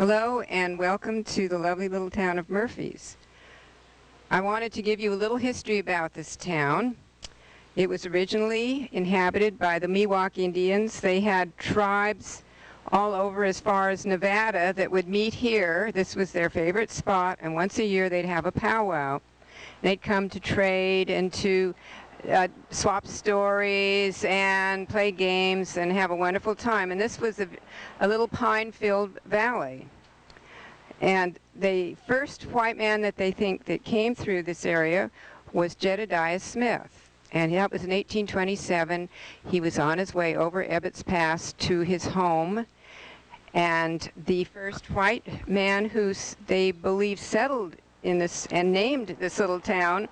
Hello and welcome to the lovely little town of Murphys. I wanted to give you a little history about this town. It was originally inhabited by the Miwok Indians. They had tribes all over as far as Nevada that would meet here. This was their favorite spot, and once a year they'd have a powwow. They'd come to trade and to swap stories and play games and have a wonderful time. And this was a little pine-filled valley. And the first white man that they think that came through this area was Jedediah Smith. And that was in 1827. He was on his way over Ebbets Pass to his home. And the first white man who they believe settled in this and named this little town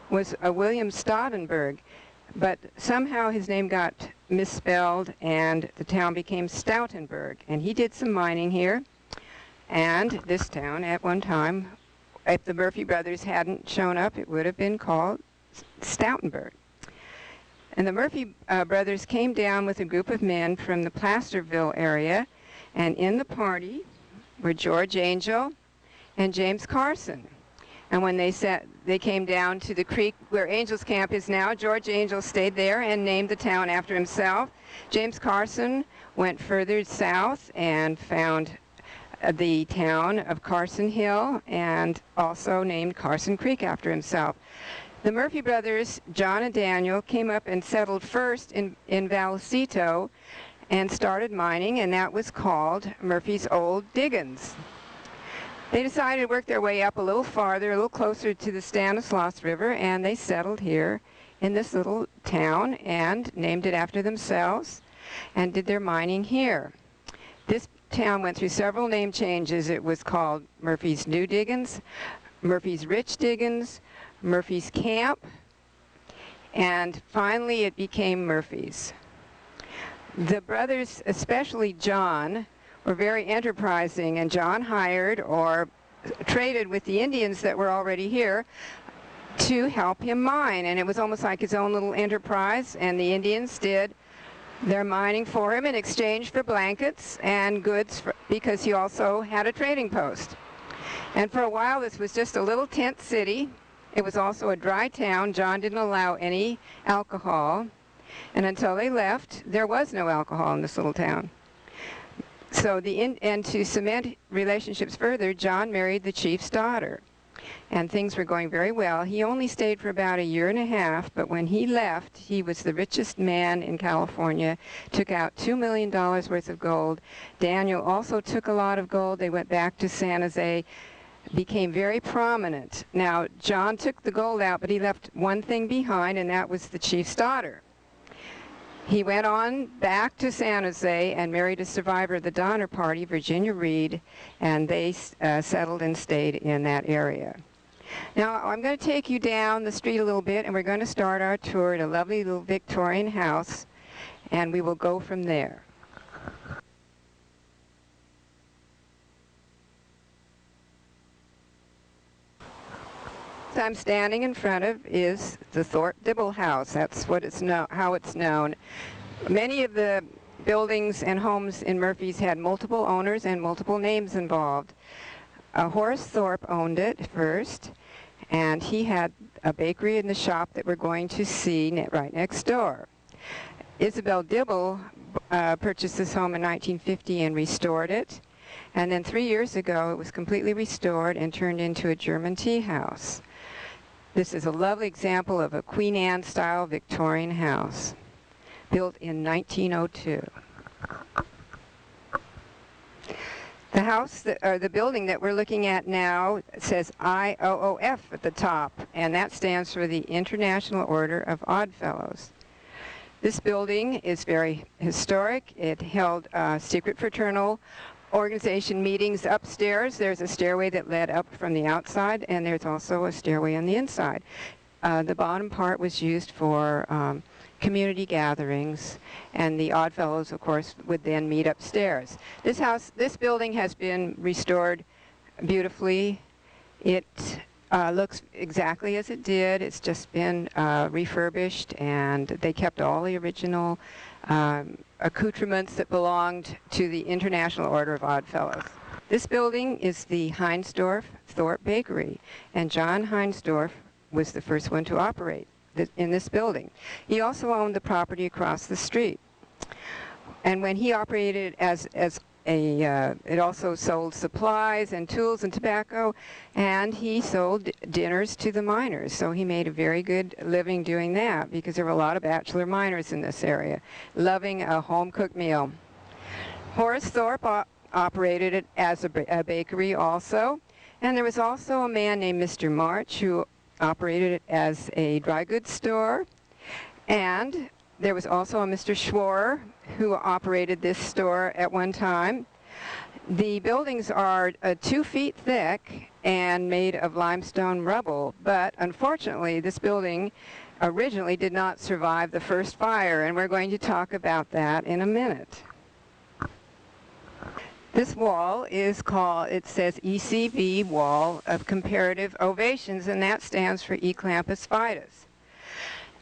was William Stoutenburg, but somehow his name got misspelled and the town became Stoutenburg, and he did some mining here. And this town at one time, if the Murphy brothers hadn't shown up, it would have been called Stoutenburg. And the Murphy brothers came down with a group of men from the Placerville area, and in the party were George Angel and James Carson. And when they came down to the creek where Angel's Camp is now, George Angel stayed there and named the town after himself. James Carson went further south and found the town of Carson Hill and also named Carson Creek after himself. The Murphy brothers, John and Daniel, came up and settled first in Vallecito and started mining, and that was called Murphy's Old Diggins. They decided to work their way up a little farther, a little closer to the Stanislaus River, and they settled here in this little town and named it after themselves and did their mining here. This town went through several name changes. It was called Murphy's New Diggins, Murphy's Rich Diggins, Murphy's Camp, and finally it became Murphy's. The brothers, especially John, were very enterprising, and John hired or traded with the Indians that were already here to help him mine, and it was almost like his own little enterprise, and the Indians did their mining for him in exchange for blankets and goods because he also had a trading post. And for a while this was just a little tent city. It was also a dry town. John didn't allow any alcohol, and until they left there was no alcohol in this little town. So and to cement relationships further, John married the chief's daughter, and things were going very well. He only stayed for about a year and a half, but when he left, he was the richest man in California, took out $2 million worth of gold. Daniel also took a lot of gold. They went back to San Jose, became very prominent. Now, John took the gold out, but he left one thing behind, and that was the chief's daughter. He went on back to San Jose and married a survivor of the Donner Party, Virginia Reed, and they settled and stayed in that area. Now, I'm going to take you down the street a little bit, and we're going to start our tour at a lovely little Victorian house, and we will go from there. I'm standing in front of is the Thor Dibble house. That's what how it's known. Many of the buildings and homes in Murphys had multiple owners and multiple names involved. Horace Thorpe owned it first, and he had a bakery in the shop that we're going to see right next door. Isabel Dibble purchased this home in 1950 and restored it, and then 3 years ago it was completely restored and turned into a German tea house. This is a lovely example of a Queen Anne style Victorian house built in 1902. The house or the building that we're looking at now says IOOF at the top, and that stands for the International Order of Oddfellows. This building is very historic. It held secret fraternal organization meetings upstairs. There's a stairway that led up from the outside, and there's also a stairway on the inside. The bottom part was used for community gatherings, and the Oddfellows, of course, would then meet upstairs. This building has been restored beautifully. It looks exactly as it did. It's just been refurbished, and they kept all the original accoutrements that belonged to the International Order of Oddfellows. This building is the Heinsdorf Thorpe Bakery, and John Heinsdorf was the first one to operate in this building. He also owned the property across the street. And when he operated it also sold supplies and tools and tobacco, and he sold dinners to the miners. So he made a very good living doing that, because there were a lot of bachelor miners in this area, loving a home-cooked meal. Horace Thorpe operated it as a bakery also, and there was also a man named Mr. March who operated it as a dry goods store, and there was also a Mr. Schworer who operated this store at one time. The buildings are 2 feet thick and made of limestone rubble, but unfortunately this building originally did not survive the first fire, and we're going to talk about that in a minute. This wall is called, it says ECV, Wall of Comparative Ovations, and that stands for Eclampus Vitus.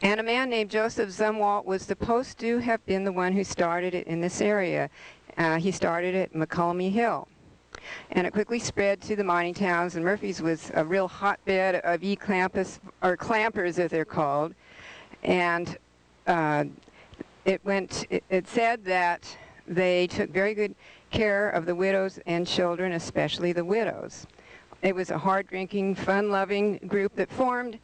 And a man named Joseph Zumwalt was supposed to have been the one who started it in this area. He started it at McCulmy Hill. And it quickly spread to the mining towns, and Murphy's was a real hotbed of Eclampus, or clampers as they're called. And it said that they took very good care of the widows and children, especially the widows. It was a hard-drinking, fun-loving group that formed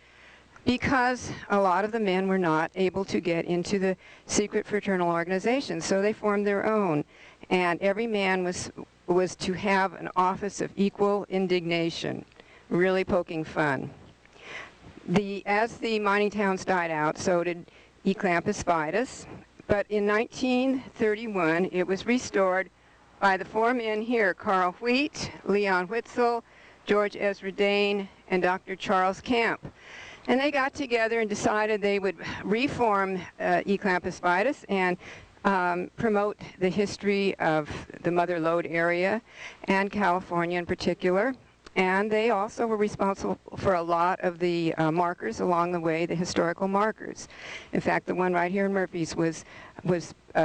because a lot of the men were not able to get into the secret fraternal organization, so they formed their own. And every man was to have an office of equal indignation, really poking fun. As the mining towns died out, so did Eclampus Vitus. But in 1931, it was restored by the 4 men here, Carl Wheat, Leon Whitzel, George Ezra Dane, and Dr. Charles Camp. And they got together and decided they would reform Eclampus Vitus and promote the history of the Mother Lode area and California in particular. And they also were responsible for a lot of the markers along the way, the historical markers. In fact, the one right here in Murphy's was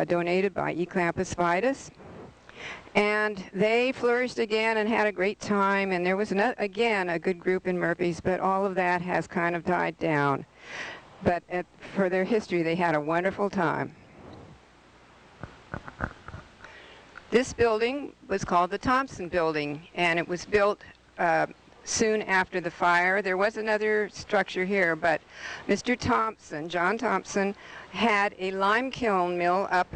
donated by Eclampus Vitus. And they flourished again and had a great time, and there was, again, a good group in Murphy's, but all of that has kind of died down. But for their history, they had a wonderful time. This building was called the Thompson Building, and it was built soon after the fire. There was another structure here, but Mr. Thompson, John Thompson, had a lime kiln mill up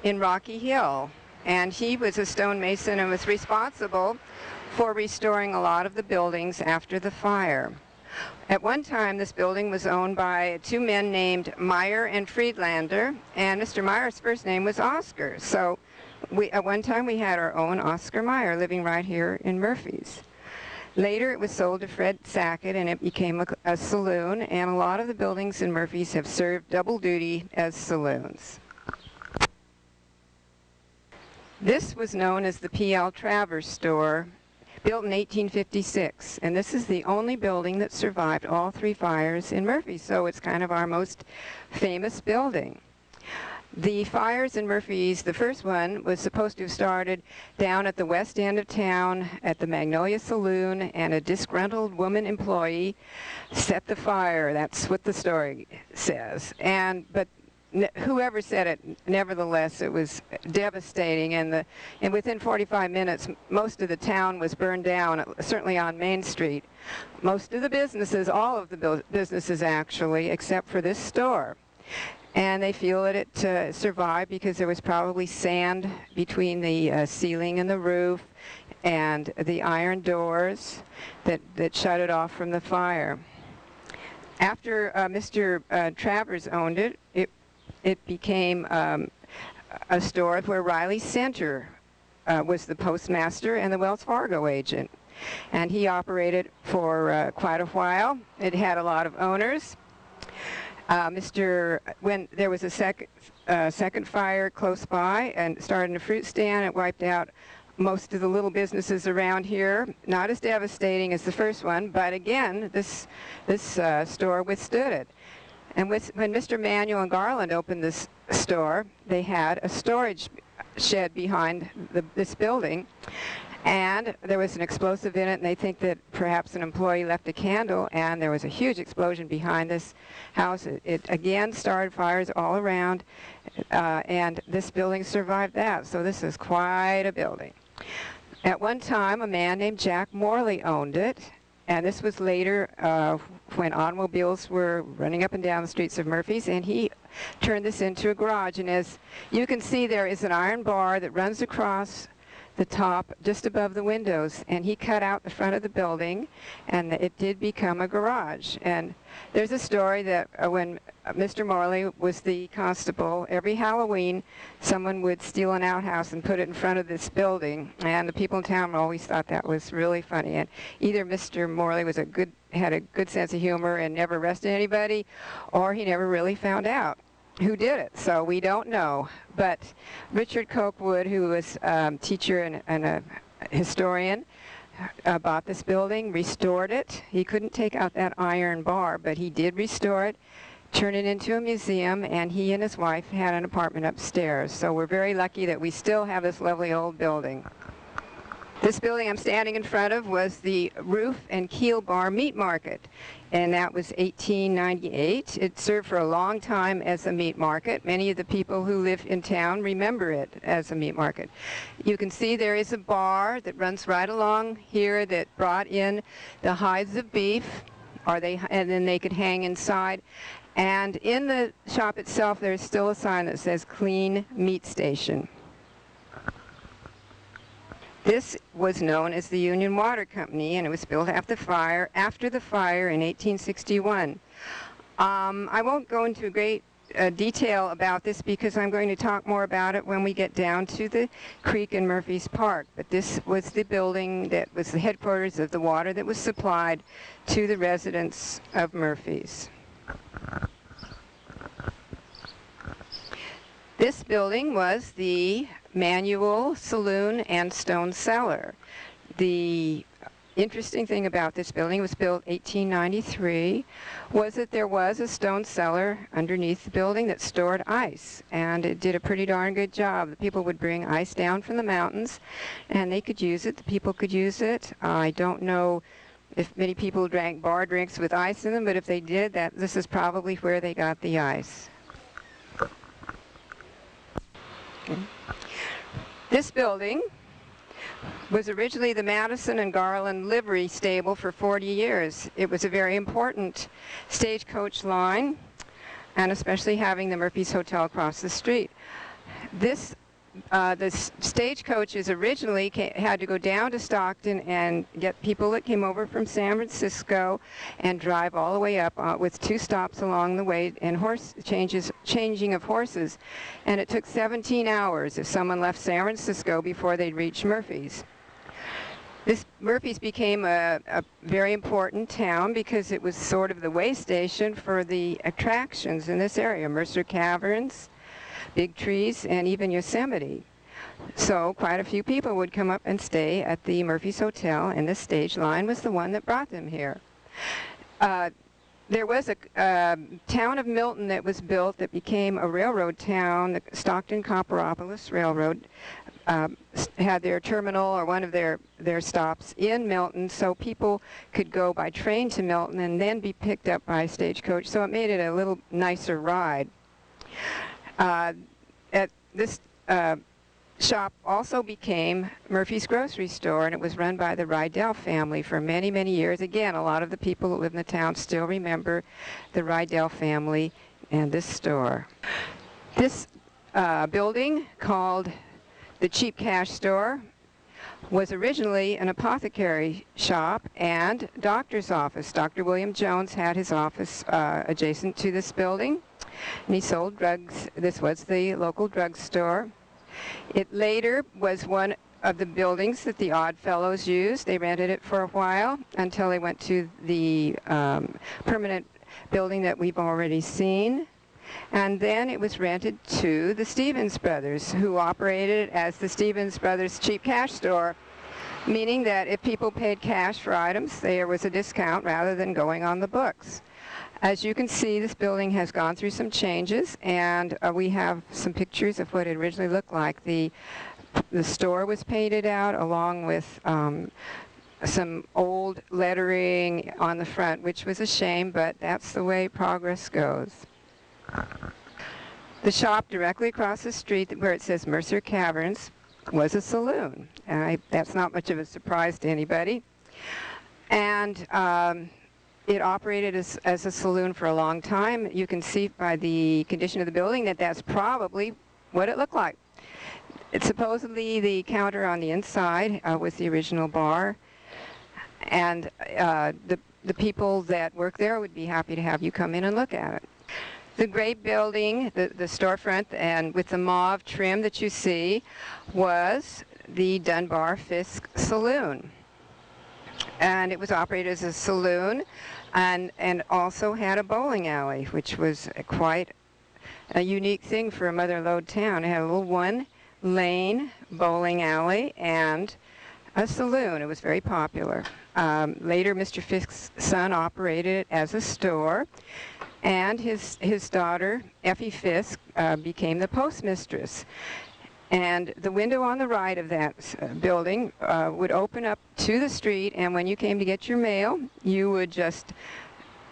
in Rocky Hill. And he was a stonemason and was responsible for restoring a lot of the buildings after the fire. At one time, this building was owned by 2 men named Meyer and Friedlander, and Mr. Meyer's first name was Oscar. So at one time, we had our own Oscar Meyer living right here in Murphy's. Later, it was sold to Fred Sackett, and it became a saloon, and a lot of the buildings in Murphy's have served double duty as saloons. This was known as the P.L. Travers store, built in 1856, and this is the only building that survived all 3 fires in Murphy, so it's kind of our most famous building. The fires in Murphy's, the first one was supposed to have started down at the west end of town at the Magnolia Saloon, and a disgruntled woman employee set the fire. That's what the story says. But whoever said it, nevertheless, it was devastating, and within 45 minutes, most of the town was burned down, certainly on Main Street. Most of the businesses, all of the businesses actually, except for this store. And they feel that it survived because there was probably sand between the ceiling and the roof and the iron doors that shut it off from the fire. After Mr. Travers owned it, it became a store where Riley Center was the postmaster and the Wells Fargo agent. And he operated for quite a while. It had a lot of owners. When there was a second fire close by and started a fruit stand, it wiped out most of the little businesses around here. Not as devastating as the first one, but again, this store withstood it. And when Mr. Manuel and Garland opened this store, they had a storage shed behind this building. And there was an explosive in it, and they think that perhaps an employee left a candle, and there was a huge explosion behind this house. It again started fires all around, and this building survived that. So this is quite a building. At one time, a man named Jack Morley owned it, and this was later when automobiles were running up and down the streets of Murphy's, and he turned this into a garage. And as you can see, there is an iron bar that runs across the top just above the windows, and he cut out the front of the building, and it did become a garage. And there's a story that when Mr. Morley was the constable, every Halloween someone would steal an outhouse and put it in front of this building, and the people in town always thought that was really funny. And either Mr. Morley had a good sense of humor and never arrested anybody, or he never really found out who did it, so we don't know. But Richard Cokewood, who was a teacher and a historian, bought this building, restored it. He couldn't take out that iron bar, but he did restore it, turn it into a museum, and he and his wife had an apartment upstairs. So we're very lucky that we still have this lovely old building. This building I'm standing in front of was the Roof and Keel Bar Meat Market, and that was 1898. It served for a long time as a meat market. Many of the people who live in town remember it as a meat market. You can see there is a bar that runs right along here that brought in the hides of beef, and then they could hang inside. And in the shop itself, there's still a sign that says Clean Meat Station. This was known as the Union Water Company, and it was built after the fire in 1861. I won't go into great detail about this because I'm going to talk more about it when we get down to the creek in Murphy's Park. But this was the building that was the headquarters of the water that was supplied to the residents of Murphy's. This building was the manual saloon and stone cellar. The interesting thing about this building, it was built 1893, was that there was a stone cellar underneath the building that stored ice, and it did a pretty darn good job. The people would bring ice down from the mountains, and they could use it. The people could use it. I don't know if many people drank bar drinks with ice in them, but if they did, this is probably where they got the ice. Okay. This building was originally the Madison and Garland livery stable for 40 years. It was a very important stagecoach line, and especially having the Murphy's Hotel across the street. The stagecoaches originally had to go down to Stockton and get people that came over from San Francisco and drive all the way up with 2 stops along the way and changing of horses. And it took 17 hours if someone left San Francisco before they'd reach Murphy's. Murphy's became a very important town because it was sort of the way station for the attractions in this area, Mercer Caverns, Big Trees, and even Yosemite. So quite a few people would come up and stay at the Murphy's Hotel, and this stage line was the one that brought them here. There was a town of Milton that was built that became a railroad town. The Stockton-Copperopolis Railroad had their terminal or one of their stops in Milton, so people could go by train to Milton and then be picked up by stagecoach, so it made it a little nicer ride. This shop also became Murphy's Grocery Store, and it was run by the Rydell family for many, many years. Again, a lot of the people that live in the town still remember the Rydell family and this store. This building, called the Cheap Cash Store, was originally an apothecary shop and doctor's office. Dr. William Jones had his office adjacent to this building, and he sold drugs. This was the local drugstore. It later was one of the buildings that the Oddfellows used. They rented it for a while until they went to the permanent building that we've already seen. And then it was rented to the Stevens Brothers, who operated it as the Stevens Brothers Cheap Cash Store, meaning that if people paid cash for items, there was a discount rather than going on the books. As you can see, this building has gone through some changes, and we have some pictures of what it originally looked like. The The store was painted out along with some old lettering on the front, which was a shame, but that's the way progress goes. The shop directly across the street where it says Mercer Caverns was a saloon. That's not much of a surprise to anybody. And it operated as a saloon for a long time. You can see by the condition of the building that that's probably what it looked like. It's supposedly the counter on the inside was the original bar. And the people that work there would be happy to have you come in and look at it. The gray building, the storefront, and with the mauve trim that you see, was the Dunbar Fisk Saloon. And it was operated as a saloon and also had a bowling alley, which was quite a unique thing for a mother-lode town. It had a little one-lane bowling alley and a saloon. It was very popular. Later, Mr. Fisk's son operated it as a store, and his daughter, Effie Fisk, became the postmistress. And the window on the right of that building would open up to the street, and when you came to get your mail, you would just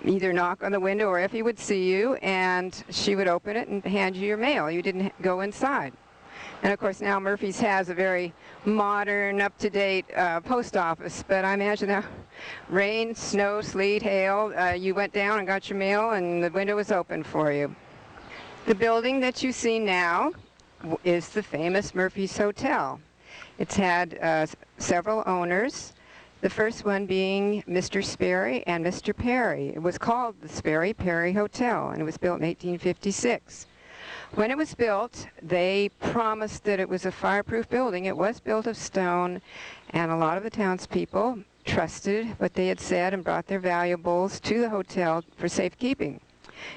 either knock on the window or Effie would see you, and she would open it and hand you your mail. You didn't go inside. And of course now Murphy's has a very modern, up-to-date post office, but I imagine that rain, snow, sleet, hail, you went down and got your mail and the window was open for you. The building that you see now is the famous Murphy's Hotel. It's had several owners, the first one being Mr. Sperry and Mr. Perry. It was called the Sperry Perry Hotel, and it was built in 1856. When it was built, they promised that it was a fireproof building. It was built of stone, and a lot of the townspeople trusted what they had said and brought their valuables to the hotel for safekeeping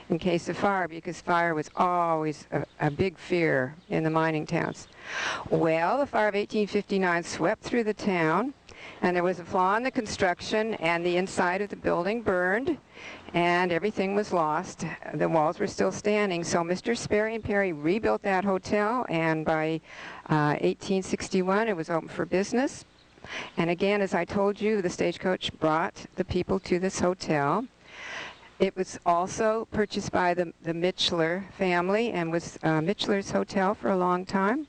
in case of fire, because fire was always a big fear in the mining towns. Well, the fire of 1859 swept through the town, and there was a flaw in the construction, and the inside of the building burned, and everything was lost. The walls were still standing, so Mr. Sperry and Perry rebuilt that hotel, and by 1861 it was open for business. And again, as I told you, the stagecoach brought the people to this hotel. It was also purchased by the Mitchler family and was Mitchler's Hotel for a long time.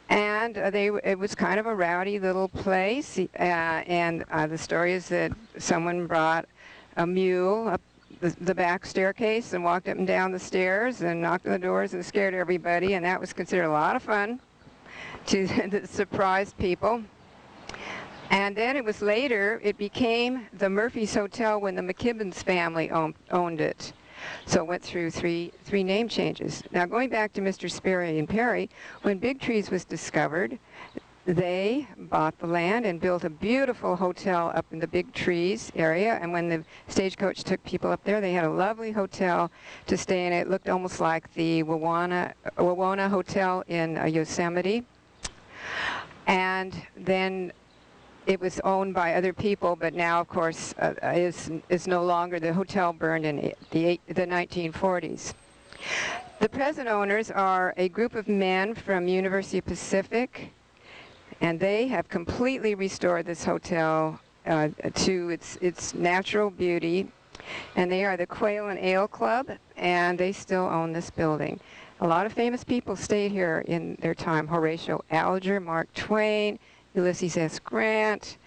And it was kind of a rowdy little place, and the story is that someone brought a mule up the back staircase and walked up and down the stairs and knocked on the doors and scared everybody, and that was considered a lot of fun to the surprised people. And then it was later, it became the Murphy's Hotel when the McKibbins family owned it. So it went through three name changes. Now going back to Mr. Sperry and Perry, when Big Trees was discovered, they bought the land and built a beautiful hotel up in the Big Trees area. And when the stagecoach took people up there, they had a lovely hotel to stay in. It looked almost like the Wawona Hotel in Yosemite. And then it was owned by other people, but now, of course, is no longer. The hotel burned in the 1940s. The present owners are a group of men from University of Pacific, and they have completely restored this hotel to its natural beauty. And they are the Quail and Ale Club, and they still own this building. A lot of famous people stayed here in their time: Horatio Alger, Mark Twain, Ulysses S. Grant,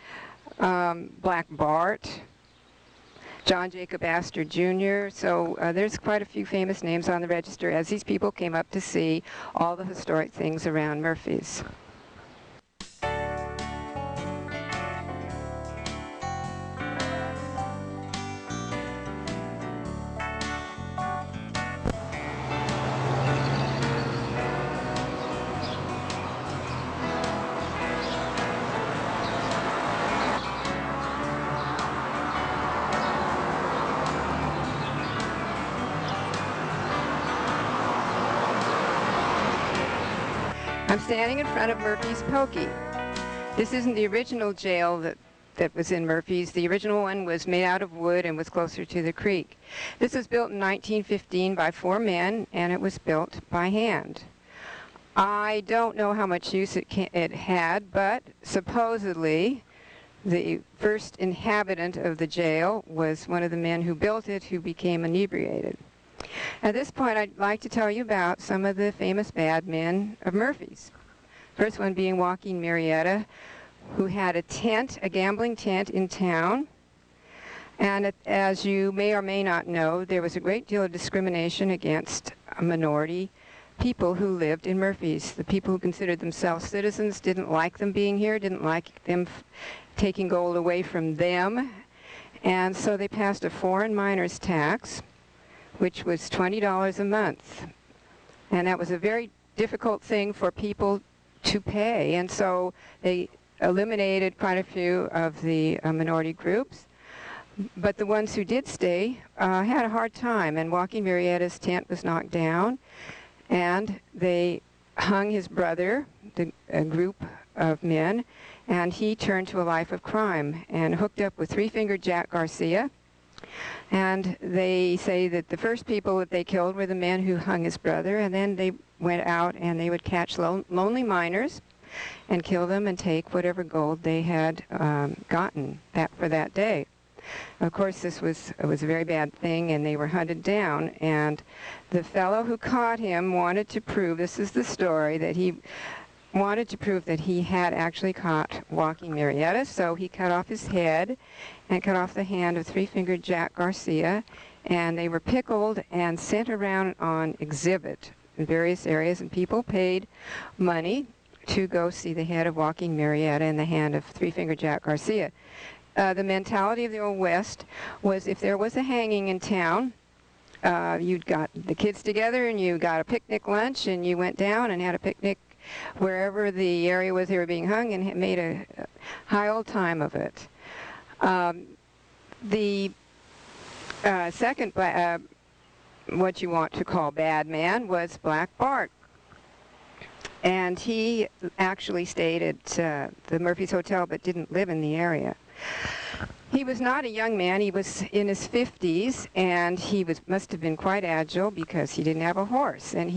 Black Bart, John Jacob Astor Jr. So there's quite a few famous names on the register as these people came up to see all the historic things around Murphy's. I'm standing in front of Murphy's Pokey. This isn't the original jail that was in Murphy's. The original one was made out of wood and was closer to the creek. This was built in 1915 by 4 men, and it was built by hand. I don't know how much use it had, but supposedly the first inhabitant of the jail was one of the men who built it, who became inebriated. At this point, I'd like to tell you about some of the famous bad men of Murphy's. First one being Joaquin Murrieta, who had a tent, a gambling tent in town. And as you may or may not know, there was a great deal of discrimination against minority people who lived in Murphy's. The people who considered themselves citizens didn't like them being here, didn't like them taking gold away from them. And so they passed a foreign miners tax, which was $20 a month. And that was a very difficult thing for people to pay. And so they eliminated quite a few of the minority groups. But the ones who did stay had a hard time, and Joaquin Murrieta's tent was knocked down, and they hung his brother, a group of men, and he turned to a life of crime and hooked up with Three-Fingered Jack Garcia. And they say that the first people that they killed were the men who hung his brother, and then they went out and they would catch lonely miners and kill them and take whatever gold they had gotten for that day. Of course, this was a very bad thing, and they were hunted down. And the fellow who caught him wanted to prove, this is the story, that he wanted to prove that he had actually caught Joaquin Murrieta, so he cut off his head and cut off the hand of Three-Fingered Jack Garcia, and they were pickled and sent around on exhibit in various areas, and people paid money to go see the head of Joaquin Murrieta and the hand of Three-Fingered Jack Garcia. The mentality of the Old West was if there was a hanging in town, you'd got the kids together and you got a picnic lunch and you went down and had a picnic wherever the area was they were being hung and made a high old time of it. The second, what you want to call bad man, was Black Bart. And he actually stayed at the Murphy's Hotel but didn't live in the area. He was not a young man. He was in his 50s, and he must have been quite agile because he didn't have a horse. And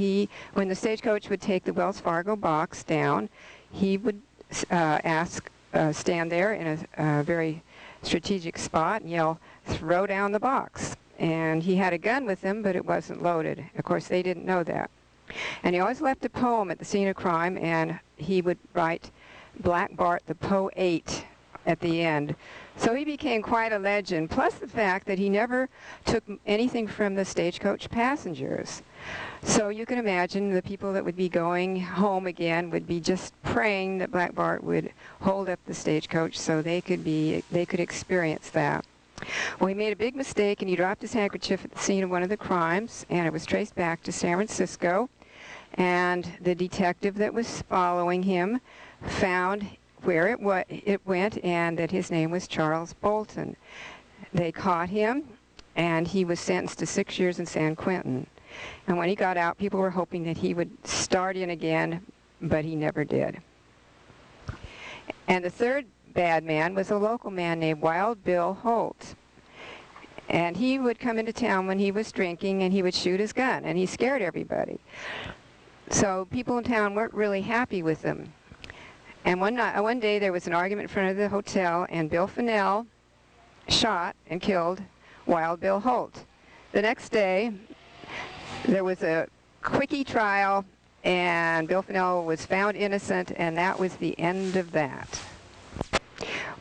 when the stagecoach would take the Wells Fargo box down, he would stand there in a very strategic spot and yell, "Throw down the box." And he had a gun with him, but it wasn't loaded. Of course, they didn't know that. And he always left a poem at the scene of crime, and he would write Black Bart the Poet at the end. So he became quite a legend, plus the fact that he never took anything from the stagecoach passengers. So you can imagine the people that would be going home again would be just praying that Black Bart would hold up the stagecoach so they could experience that. Well, he made a big mistake, and he dropped his handkerchief at the scene of one of the crimes, and it was traced back to San Francisco. And the detective that was following him found where it went, and that his name was Charles Bolton. They caught him, and he was sentenced to 6 years in San Quentin. And when he got out, people were hoping that he would start in again, but he never did. And the third bad man was a local man named Wild Bill Holt. And he would come into town when he was drinking, and he would shoot his gun, and he scared everybody. So people in town weren't really happy with him. And one day there was an argument in front of the hotel, and Bill Fennell shot and killed Wild Bill Holt. The next day, there was a quickie trial, and Bill Fennell was found innocent, and that was the end of that.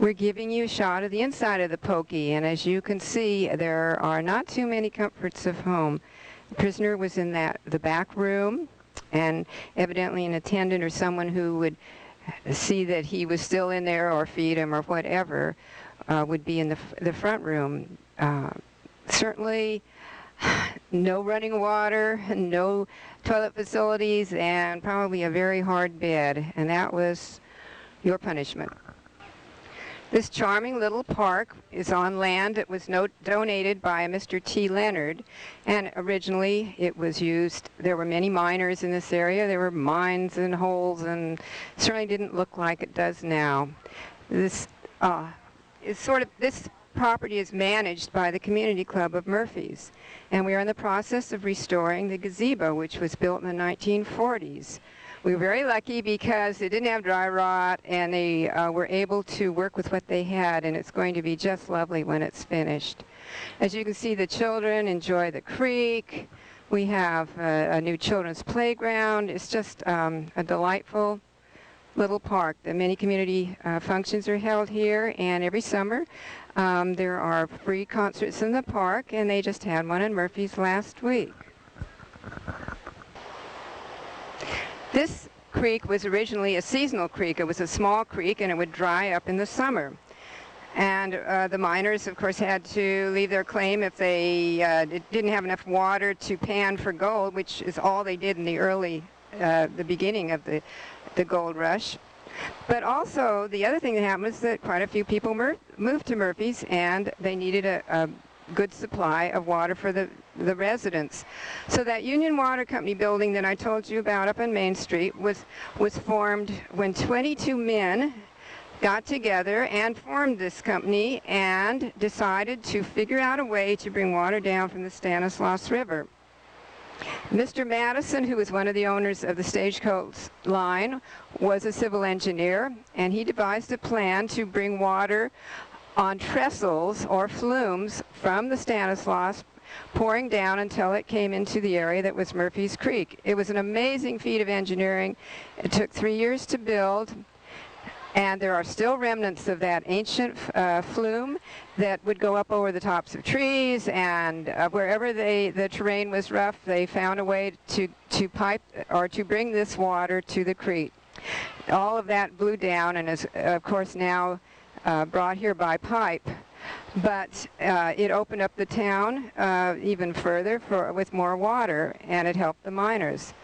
We're giving you a shot of the inside of the Pokey, and as you can see, there are not too many comforts of home. The prisoner was in the back room, and evidently an attendant or someone who would see that he was still in there or feed him or whatever would be in the front room. Certainly no running water, no toilet facilities, and probably a very hard bed, and that was your punishment. This charming little park is on land that was donated by Mr. T. Leonard, and originally it was used, there were many miners in this area, there were mines and holes, and certainly didn't look like it does now. This property is managed by the Community Club of Murphys, and we are in the process of restoring the gazebo, which was built in the 1940s. We were very lucky because it didn't have dry rot, and they were able to work with what they had, and it's going to be just lovely when it's finished. As you can see, the children enjoy the creek. We have a new children's playground. It's just a delightful little park. The many community functions are held here, and every summer there are free concerts in the park, and they just had one in Murphy's last week. This creek was originally a seasonal creek. It was a small creek, and it would dry up in the summer. And the miners, of course, had to leave their claim if they didn't have enough water to pan for gold, which is all they did in the early, the beginning of the gold rush. But also, the other thing that happened was that quite a few people moved to Murphy's, and they needed a good supply of water for the residents. So that Union Water Company building that I told you about up on Main Street was formed when 22 men got together and formed this company and decided to figure out a way to bring water down from the Stanislaus River. Mr. Madison, who was one of the owners of the Stagecoach line, was a civil engineer, and he devised a plan to bring water on trestles or flumes from the Stanislaus, pouring down until it came into the area that was Murphy's Creek. It was an amazing feat of engineering. It took 3 years to build, and there are still remnants of that ancient flume that would go up over the tops of trees, and wherever the terrain was rough, they found a way to pipe or to bring this water to the creek. All of that blew down and is, of course, now brought here by pipe. But it opened up the town even further with more water, and it helped the miners.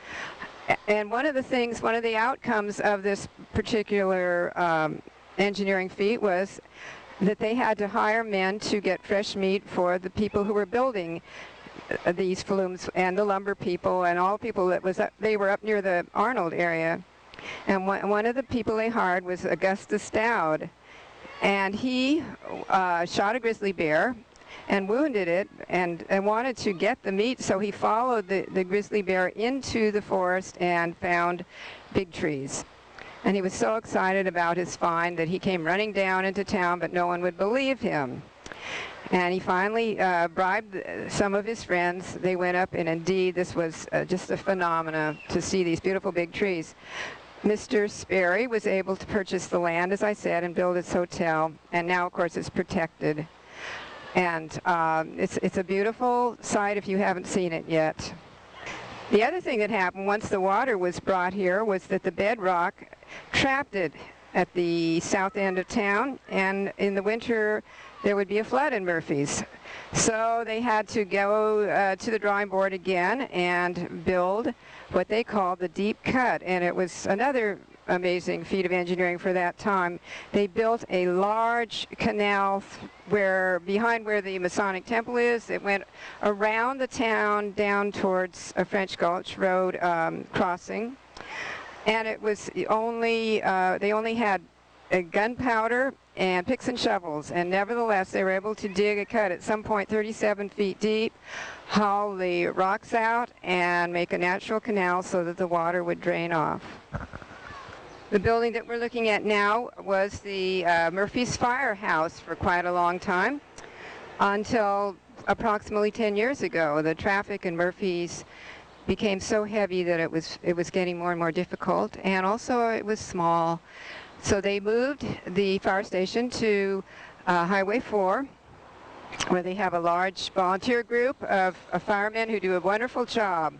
And one of the outcomes of this particular engineering feat was that they had to hire men to get fresh meat for the people who were building these flumes, and the lumber people and all people they were up near the Arnold area. And one of the people they hired was Augustus Dowd, and he shot a grizzly bear and wounded it and wanted to get the meat, so he followed the grizzly bear into the forest and found big trees. And he was so excited about his find that he came running down into town, but no one would believe him. And he finally bribed some of his friends. They went up, and indeed this was just a phenomena to see these beautiful big trees. Mr. Sperry was able to purchase the land, as I said, and build his hotel, and now, of course, it's protected. And it's a beautiful sight if you haven't seen it yet. The other thing that happened once the water was brought here was that the bedrock trapped it at the south end of town, and in the winter there would be a flood in Murphy's. So they had to go to the drawing board again and build what they called the deep cut, and it was another amazing feat of engineering for that time. They built a large canal behind where the Masonic Temple is. It went around the town down towards a French Gulch Road crossing, and it was they only had gunpowder and picks and shovels, and nevertheless they were able to dig a cut at some point 37 feet deep, haul the rocks out, and make a natural canal so that the water would drain off. The building that we're looking at now was the Murphy's Firehouse for quite a long time, until approximately 10 years ago. The traffic in Murphy's became so heavy that it was getting more and more difficult, and also it was small. So they moved the fire station to Highway 4, where they have a large volunteer group of firemen who do a wonderful job.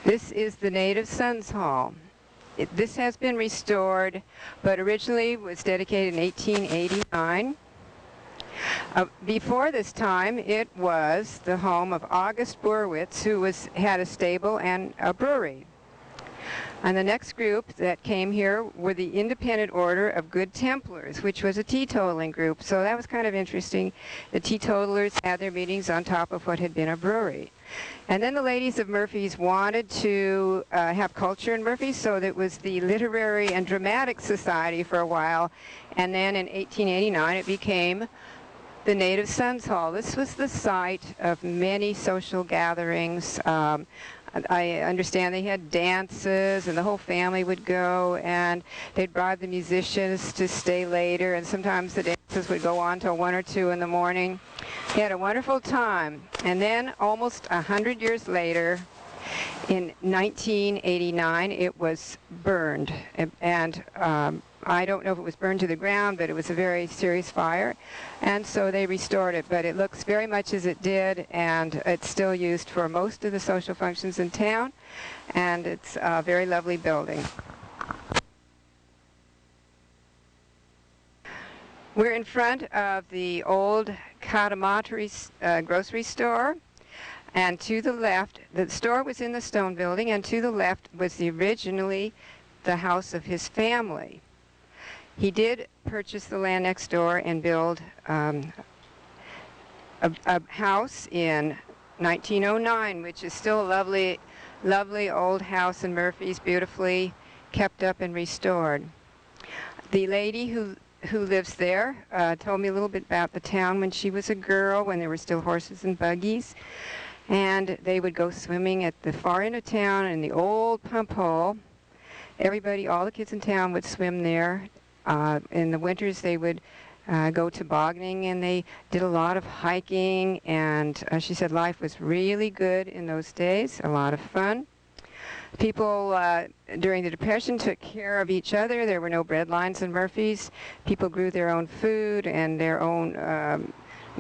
This is the Native Sons Hall. This has been restored, but originally was dedicated in 1889. Before this time, it was the home of August Burwitz, who had a stable and a brewery. And the next group that came here were the Independent Order of Good Templars, which was a teetotaling group. So that was kind of interesting. The teetotalers had their meetings on top of what had been a brewery. And then the ladies of Murphy's wanted to have culture in Murphy's, so that was the Literary and Dramatic Society for a while. And then in 1889 it became the Native Sons Hall. This was the site of many social gatherings. I understand they had dances, and the whole family would go, and they'd bribe the musicians to stay later, and sometimes the dances would go on till 1 or 2 in the morning. They had a wonderful time. And then almost 100 years later, in 1989, it was burned. And I don't know if it was burned to the ground, but it was a very serious fire. And so they restored it. But it looks very much as it did, and it's still used for most of the social functions in town. And it's a very lovely building. We're in front of the old Katamatri grocery store. And to the left, the store was in the stone building, and to the left was originally the house of his family. He did purchase the land next door and build a house in 1909, which is still a lovely, lovely old house in Murphy's, beautifully kept up and restored. The lady who lives there told me a little bit about the town when she was a girl, when there were still horses and buggies. And they would go swimming at the far end of town in the old pump hole. Everybody, all the kids in town would swim there. In the winters, they would go tobogganing, and they did a lot of hiking. And she said life was really good in those days, a lot of fun. People during the Depression took care of each other. There were no bread lines in Murphy's. People grew their own food and their own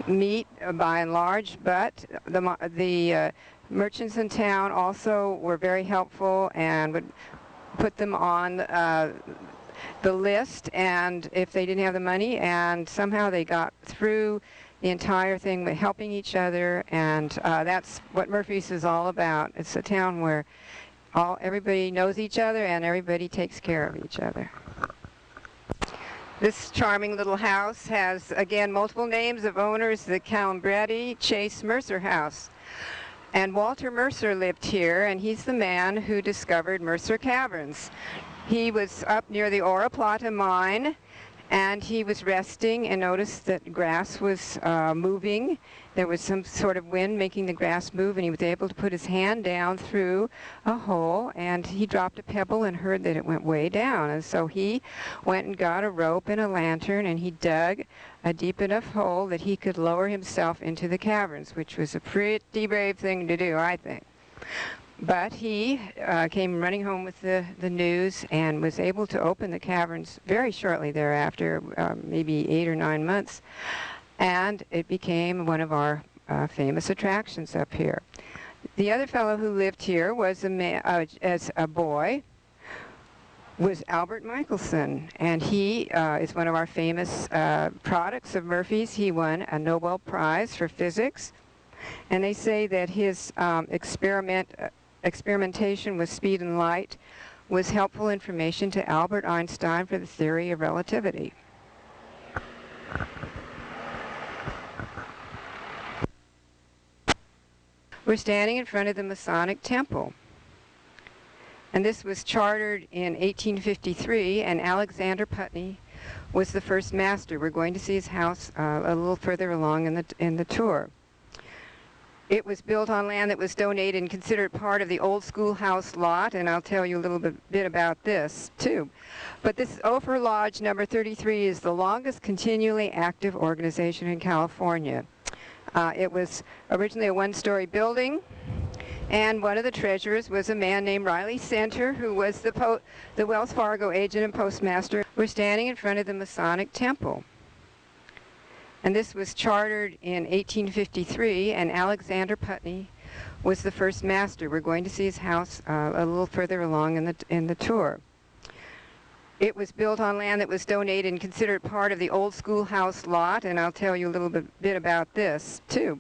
meat by and large, but the merchants in town also were very helpful and would put them on the list, and if they didn't have the money, and somehow they got through the entire thing with helping each other, and that's what Murphy's is all about. It's a town where everybody knows each other and everybody takes care of each other. This charming little house has, again, multiple names of owners, the Calaveras Chase Mercer House. And Walter Mercer lived here, and he's the man who discovered Mercer Caverns. He was up near the Ora Plata mine, and he was resting and noticed that grass was moving. There was some sort of wind making the grass move, and he was able to put his hand down through a hole, and he dropped a pebble and heard that it went way down. And so he went and got a rope and a lantern, and he dug a deep enough hole that he could lower himself into the caverns, which was a pretty brave thing to do, I think. But he came running home with the news and was able to open the caverns very shortly thereafter, maybe 8 or 9 months. And it became one of our famous attractions up here. The other fellow who lived here was as a boy was Albert Michelson, and he is one of our famous products of Murphy's. He won a Nobel Prize for physics, and they say that his experimentation with speed and light was helpful information to Albert Einstein for the theory of relativity. We're standing in front of the Masonic Temple. And this was chartered in 1853, and Alexander Putney was the first master. We're going to see his house a little further along in the tour. It was built on land that was donated and considered part of the old schoolhouse lot, and I'll tell you a little bit about this, too. But this Oprah Lodge number 33 is the longest continually active organization in California. It was originally a one-story building, and one of the treasurers was a man named Riley Center, who was the Wells Fargo agent and postmaster. We're standing in front of the Masonic Temple. And this was chartered in 1853, and Alexander Putney was the first master. We're going to see his house a little further along in the tour. It was built on land that was donated and considered part of the old schoolhouse lot, and I'll tell you a little bit about this, too.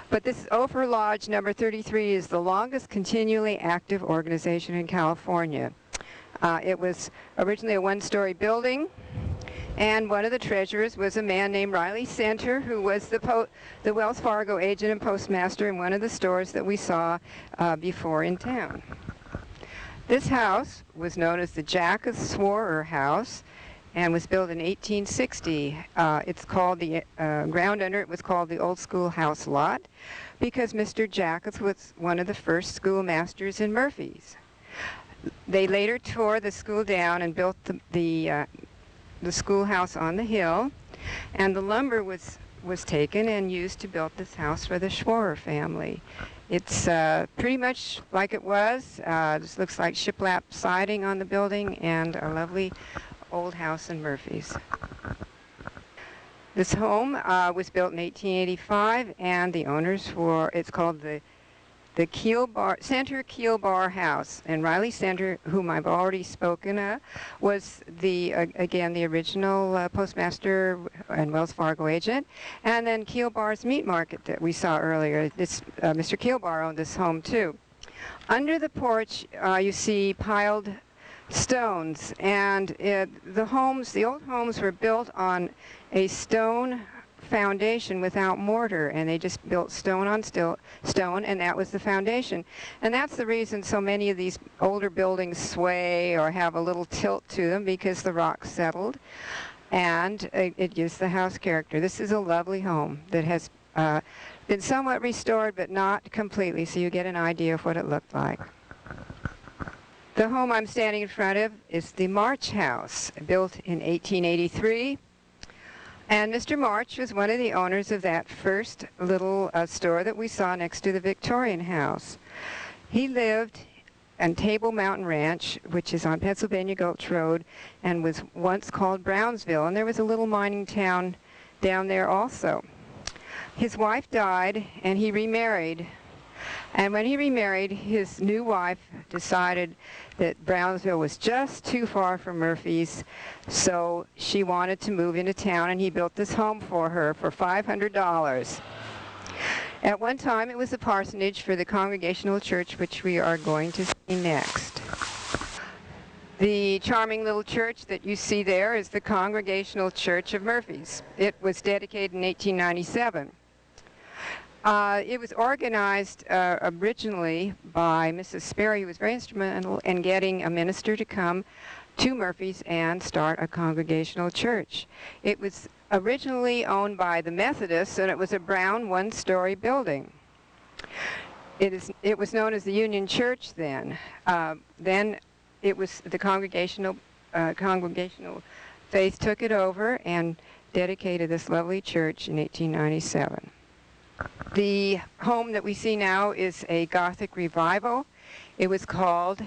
But this Oprah Lodge number 33 is the longest continually active organization in California. It was originally a one-story building, and one of the treasurers was a man named Riley Center, who was the Wells Fargo agent and postmaster in one of the stores that we saw before in town. This house was known as the Jack of Swarer House and was built in 1860. It's called the ground under it was called the Old Schoolhouse Lot because Mr. Jacketh was one of the first schoolmasters in Murphy's. They later tore the school down and built the schoolhouse on the hill, and the lumber was taken and used to build this house for the Schwarer family. It's pretty much like it was. This looks like shiplap siding on the building and a lovely old house in Murphy's. This home was built in 1885, and the owners were, it's called the Center Keel Bar House. And Riley Center, whom I've already spoken of, was again the original postmaster and Wells Fargo agent. And then Keel Bar's Meat Market that we saw earlier. Mr. Keel Bar owned this home too. Under the porch, you see piled stones, and the old homes were built on a stone foundation without mortar, and they just built stone on stone, and that was the foundation. And that's the reason so many of these older buildings sway or have a little tilt to them, because the rock settled, and it gives the house character. This is a lovely home that has been somewhat restored, but not completely, so you get an idea of what it looked like. The home I'm standing in front of is the March House, built in 1883. And Mr. March was one of the owners of that first little store that we saw next to the Victorian House. He lived on Table Mountain Ranch, which is on Pennsylvania Gulch Road, and was once called Brownsville. And there was a little mining town down there also. His wife died, and he remarried. And when he remarried, his new wife decided that Brownsville was just too far from Murphy's, so she wanted to move into town, and he built this home for her for $500. At one time, it was the parsonage for the Congregational church, which we are going to see next. The charming little church that you see there is the Congregational Church of Murphy's. It was dedicated in 1897. It was organized originally by Mrs. Sperry, who was very instrumental in getting a minister to come to Murphy's and start a Congregational church. It was originally owned by the Methodists, and it was a brown one-story building. It was known as the Union Church then. Then it was the Congregational faith took it over and dedicated this lovely church in 1897. The home that we see now is a Gothic revival. It was called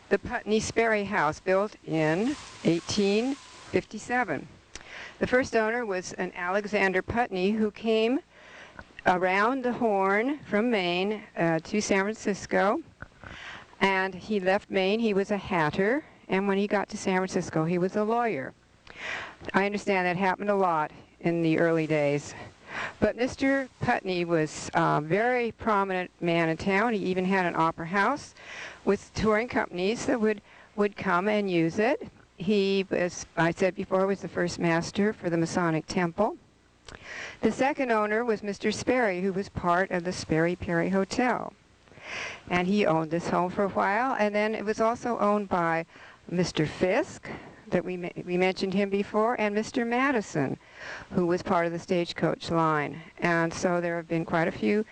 the Putney Sperry House, built in 1857. The first owner was an Alexander Putney, who came around the Horn from Maine to San Francisco. And he left Maine. He was a hatter. And when he got to San Francisco, he was a lawyer. I understand that happened a lot in the early days. But Mr. Putney was a very prominent man in town. He even had an opera house with touring companies that would come and use it. He was, I said before, was the first master for the Masonic Temple. The second owner was Mr. Sperry, who was part of the Sperry Perry Hotel. And he owned this home for a while. And then it was also owned by Mr. Fisk, that we mentioned him before, and Mr. Madison, who was part of the Stagecoach line. And so there have been quite a few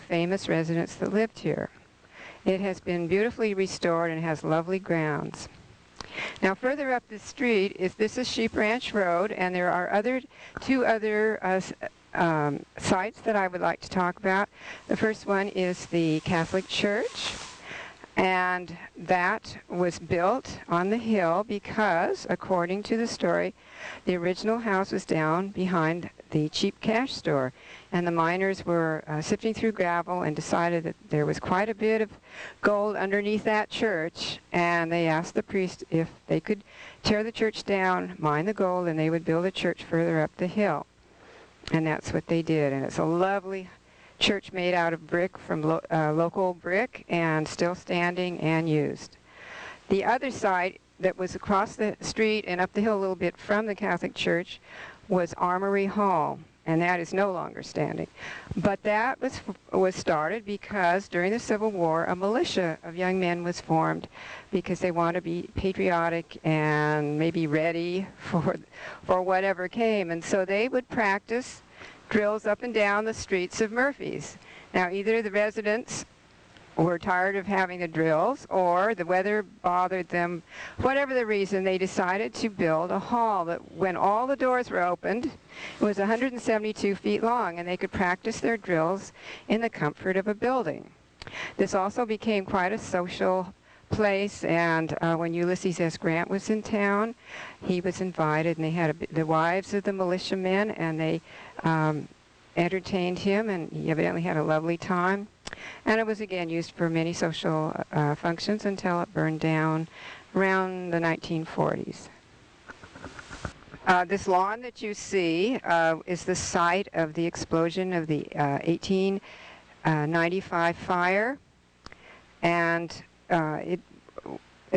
famous residents that lived here. It has been beautifully restored and has lovely grounds. Now further up the street this is Sheep Ranch Road, and there are two other sites that I would like to talk about. The first one is the Catholic Church. And that was built on the hill because, according to the story, the original house was down behind the cheap cash store. And the miners were sifting through gravel and decided that there was quite a bit of gold underneath that church. And they asked the priest if they could tear the church down, mine the gold, and they would build a church further up the hill. And that's what they did. And it's a lovely church made out of brick from local brick and still standing and used. The other side that was across the street and up the hill a little bit from the Catholic Church was Armory Hall, and that is no longer standing. But that was started because during the Civil War, a militia of young men was formed because they wanted to be patriotic and maybe ready for whatever came. And so they would practice drills up and down the streets of Murphy's. Now, either the residents were tired of having the drills or the weather bothered them. Whatever the reason, they decided to build a hall that when all the doors were opened, it was 172 feet long, and they could practice their drills in the comfort of a building. This also became quite a social place, and when Ulysses S. Grant was in town, he was invited, and they had the wives of the militiamen, and they entertained him, and he evidently had a lovely time. And it was again used for many social functions until it burned down around the 1940s. This lawn that you see is the site of the explosion of the 1895 fire, and it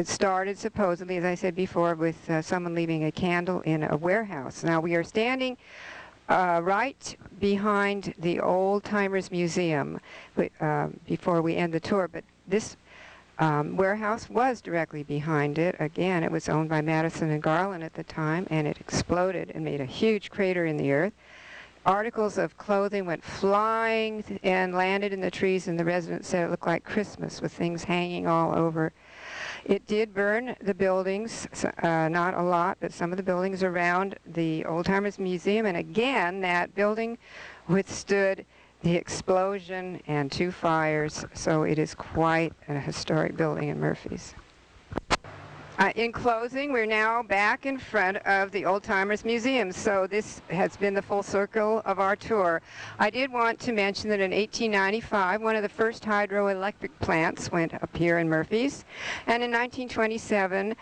started supposedly, as I said before, with someone leaving a candle in a warehouse. Now we are standing right behind the Old Timers Museum before we end the tour, but this warehouse was directly behind it. Again, it was owned by Madison and Garland at the time, and it exploded and made a huge crater in the earth. Articles of clothing went flying and landed in the trees, and the residents said it looked like Christmas with things hanging all over. It did burn the buildings, not a lot, but some of the buildings around the Old Timers Museum. And again, that building withstood the explosion and 2 fires, so it is quite a historic building in Murphy's. In closing, we're now back in front of the Old Timers Museum, so this has been the full circle of our tour. I did want to mention that in 1895, one of the first hydroelectric plants went up here in Murphy's, and in 1927,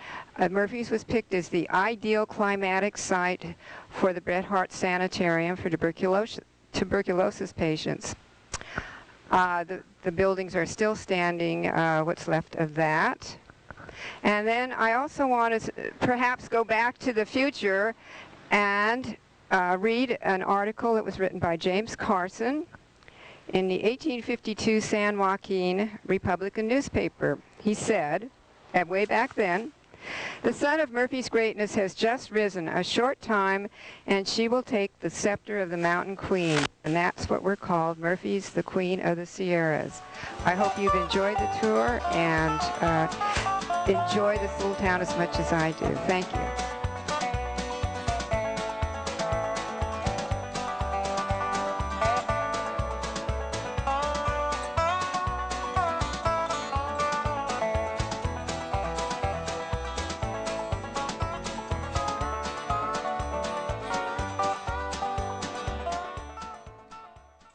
Murphy's was picked as the ideal climatic site for the Bret Harte Sanitarium for tuberculosis patients. The buildings are still standing, what's left of that. And then I also want to perhaps go back to the future and read an article that was written by James Carson in the 1852 San Joaquin Republican newspaper. He said, way back then, "The sun of Murphy's greatness has just risen a short time, and she will take the scepter of the mountain queen." And that's what we're called, Murphy's, the Queen of the Sierras. I hope you've enjoyed the tour and enjoy this little town as much as I do. Thank you.